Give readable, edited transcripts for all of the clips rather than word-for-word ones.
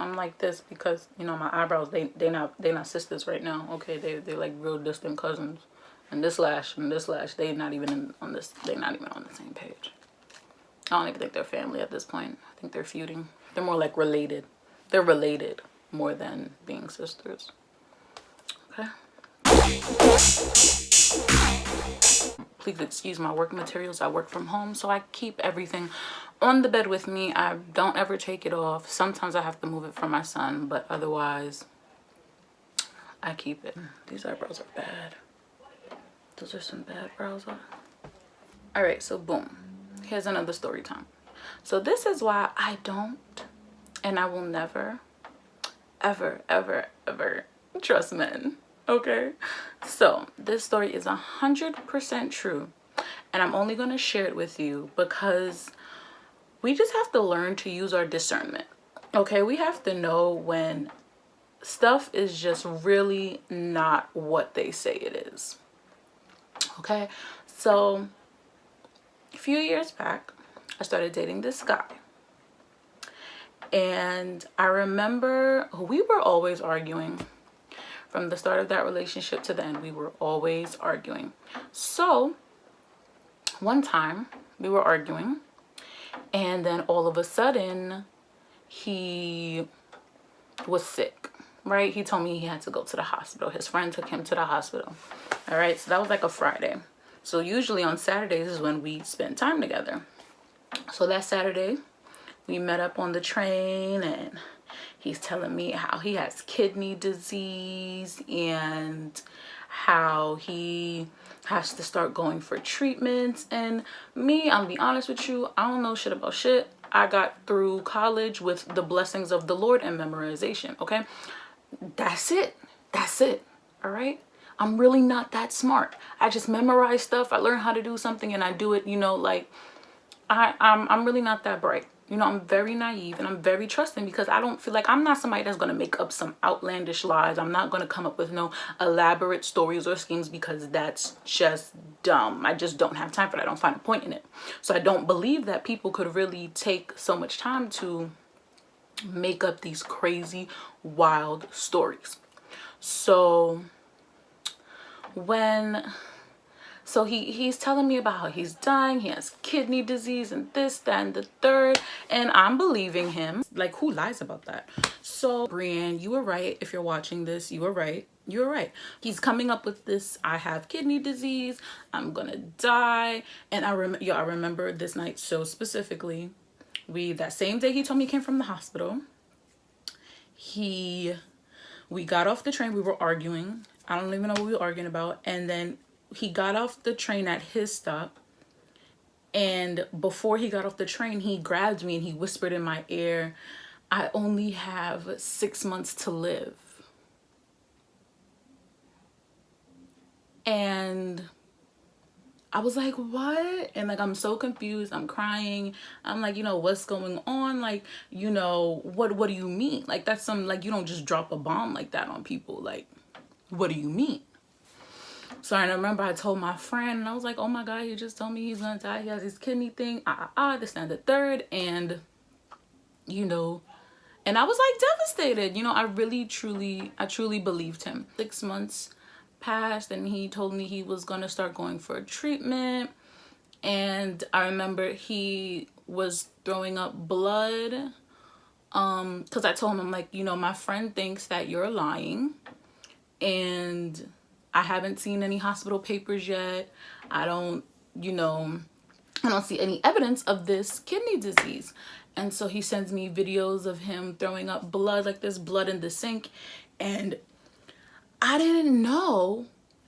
I'm like this because, you know, my eyebrows, they not sisters right now. Okay, they're like real distant cousins. And this lash, they not even on the same page. I don't even think they're family at this point. I think they're feuding. They're more like related. They're related more than being sisters. Okay. Please excuse my work materials. I work from home, so I keep everything on the bed with me. I don't ever take it off. Sometimes I have to move it for my son, but otherwise I keep it. These eyebrows are bad. Those are some bad brows. All right, so boom. Here's another story time. So this is why I don't, and I will never, ever, ever, ever trust men. Okay, so this story is 100% true, and I'm only going to share it with you because we just have to learn to use our discernment. Okay, we have to know when stuff is just really not what they say it is. Okay, so a few years back, I started dating this guy. And I remember we were always arguing. From the start of that relationship to the end, we were always arguing. So one time we were arguing, and then all of a sudden he was sick, right? He told me he had to go to the hospital. His friend took him to the hospital. All right, so that was like a Friday. So usually on Saturdays is when we spend time together. So that Saturday we met up on the train, and he's telling me how he has kidney disease and how he has to start going for treatments. And me, I'll be honest with you, I don't know shit about shit. I got through college with the blessings of the Lord and memorization. Okay, that's it. All right, I'm really not that smart. I just memorize stuff. I learn how to do something and I do it, you know, like I'm really not that bright. You know, I'm very naive and I'm very trusting because I don't feel like I'm not somebody that's going to make up some outlandish lies. I'm not going to come up with no elaborate stories or schemes because that's just dumb. I just don't have time for that. I don't find a point in it. So I don't believe that people could really take so much time to make up these crazy, wild stories. So he's telling me about how he's dying, he has kidney disease and this, that, and the third, and I'm believing him. Like, who lies about that? So Brienne, you were right. If you're watching this, you were right. He's coming up with this, I have kidney disease, I'm gonna die. And I remember this night so specifically. That same day he told me he came from the hospital, we got off the train, we were arguing. I don't even know what we were arguing about. And then he got off the train at his stop, and before he got off the train, he grabbed me and he whispered in my ear, I only have 6 months to live. And I was like, what? And like, I'm so confused. I'm crying. I'm like, you know, what's going on? Like, you know, what do you mean? Like, that's like, you don't just drop a bomb like that on people. Like, what do you mean? So I remember I told my friend, and I was like, oh my God, he just told me he's gonna die. He has his kidney thing, this and the third. And, you know, and I was like devastated. You know, I truly believed him. 6 months passed and he told me he was gonna start going for treatment. And I remember he was throwing up blood. Because I told him, I'm like, you know, my friend thinks that you're lying. And I haven't seen any hospital papers yet. I don't see any evidence of this kidney disease. And so he sends me videos of him throwing up blood, like this blood in the sink. And I didn't know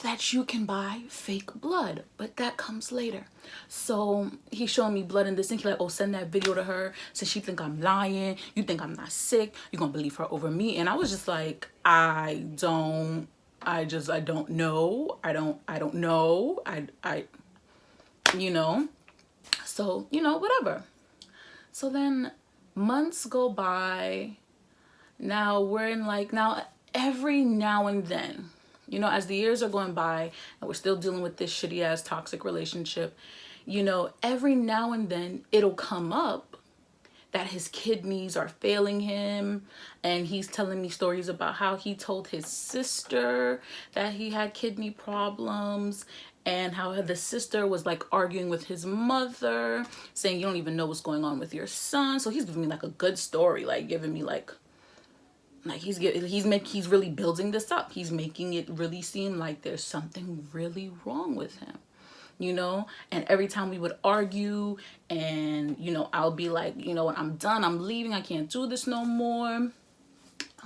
that you can buy fake blood, but that comes later. So he showed me blood in the sink. He's like, oh, send that video to her. Since she think I'm lying, you think I'm not sick, you're gonna believe her over me. And I was just like, I don't know. You know, so, you know, whatever. So then months go by. Now we're in every now and then, you know, as the years are going by and we're still dealing with this shitty ass toxic relationship, you know, every now and then it'll come up that his kidneys are failing him. And he's telling me stories about how he told his sister that he had kidney problems, and how the sister was like arguing with his mother, saying you don't even know what's going on with your son. So he's giving me like a good story, like giving me like he's really building this up. He's making it really seem like there's something really wrong with him, you know. And every time we would argue, and you know, I'll be like, you know what, I'm done, I'm leaving, I can't do this no more.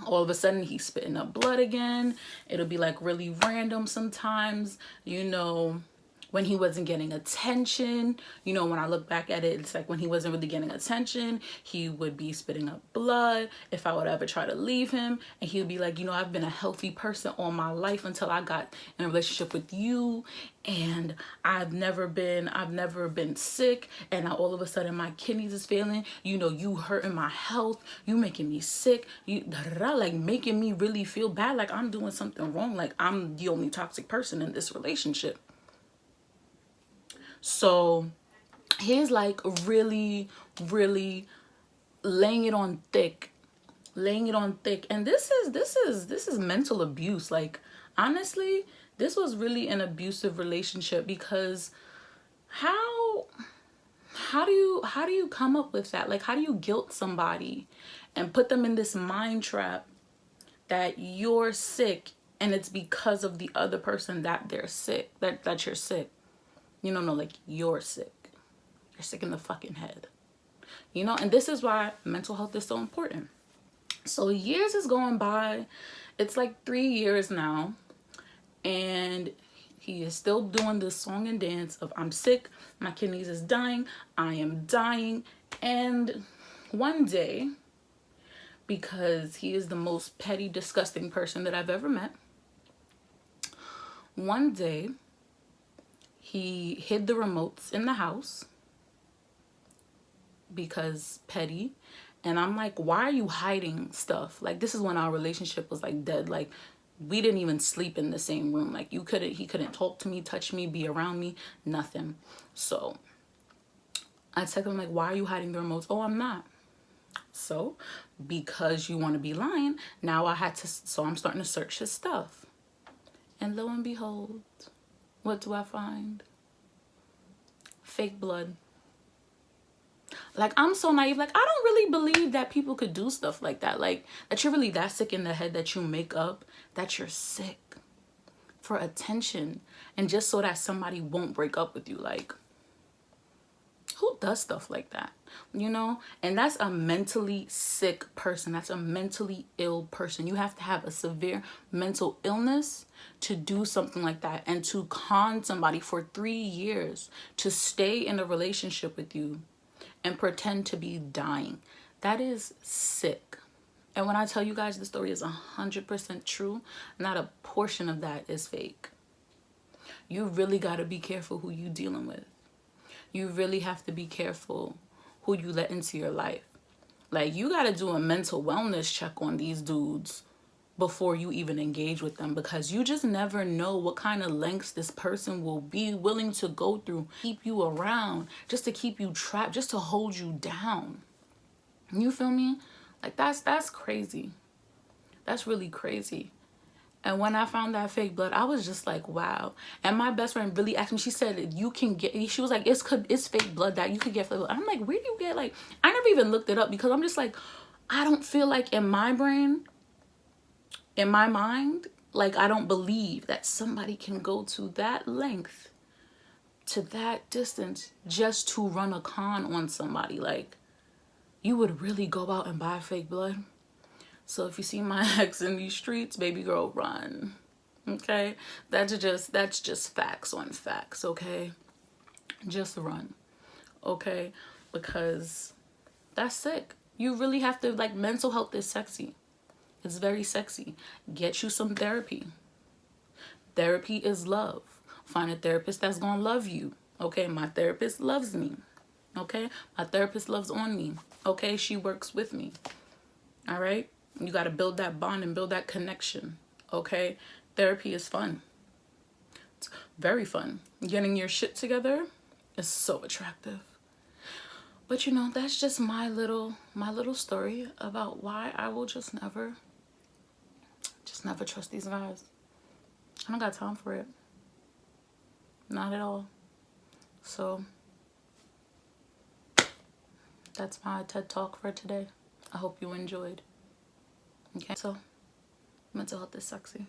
All of a sudden he's spitting up blood again. It'll be like really random sometimes, you know, when he wasn't getting attention. You know, when I look back at it, it's like when he wasn't really getting attention, he would be spitting up blood if I would ever try to leave him. And he would be like, you know, I've been a healthy person all my life until I got in a relationship with you, and I've never been sick, and now all of a sudden my kidneys is failing. You know, you hurting my health, you making me sick, you like making me really feel bad, like I'm doing something wrong, like I'm the only toxic person in this relationship. So he's like really, really laying it on thick. And this is mental abuse. Like, honestly, this was really an abusive relationship, because how do you come up with that? Like, how do you guilt somebody and put them in this mind trap that you're sick, and it's because of the other person that they're sick, that you're sick? You know, no, like, you're sick. You're sick in the fucking head. You know, and this is why mental health is so important. So years is going by. It's like 3 years now. And he is still doing this song and dance of I'm sick, my kidneys is dying, I am dying. And one day, because he is the most petty, disgusting person that I've ever met, one day, he hid the remotes in the house because petty. And I'm like, why are you hiding stuff? Like, this is when our relationship was like dead. Like, we didn't even sleep in the same room. Like, he couldn't talk to me, touch me, be around me, nothing. So I texted him like, why are you hiding the remotes? Oh, I'm not. So because you want to be lying, now I'm starting to search his stuff. And lo and behold, what do I find? Fake blood. Like, I'm so naive. Like, I don't really believe that people could do stuff like that. Like, that you're really that sick in the head that you make up that you're sick for attention and just so that somebody won't break up with you. Like, who does stuff like that? You know? And that's a mentally sick person. That's a mentally ill person. You have to have a severe mental illness to do something like that, and to con somebody for 3 years to stay in a relationship with you and pretend to be dying. That is sick. And when I tell you guys the story is 100% true, not a portion of that is fake. You really got to be careful who you dealing with. You really have to be careful who you let into your life. Like, you got to do a mental wellness check on these dudes before you even engage with them, because you just never know what kind of lengths this person will be willing to go through, keep you around, just to keep you trapped, just to hold you down. You feel me? Like, that's crazy. That's really crazy. And when I found that fake blood, I was just like, wow. And my best friend really asked me, she said, you can get, she was like, it's fake blood that you could get fake blood. I'm like, where do you get, like, I never even looked it up, because I'm just like, I don't feel like in my brain, in my mind, like, I don't believe that somebody can go to that length, to that distance, just to run a con on somebody. Like, you would really go out and buy fake blood? So if you see my ex in these streets, baby girl, run. Okay? That's just facts on facts, okay? Just run. Okay? Because that's sick. You really have to, like, mental health is sexy. It's very sexy. Get you some therapy. Therapy is love. Find a therapist that's gonna love you. Okay, my therapist loves me. Okay, my therapist loves on me. Okay, she works with me. All right, you got to build that bond and build that connection. Okay, therapy is fun. It's very fun. Getting your shit together is so attractive. But you know, that's just my little story about why I will just never trust these guys. I don't got time for it. Not at all. So that's my TED Talk for today. I hope you enjoyed. Okay, so mental health is sexy.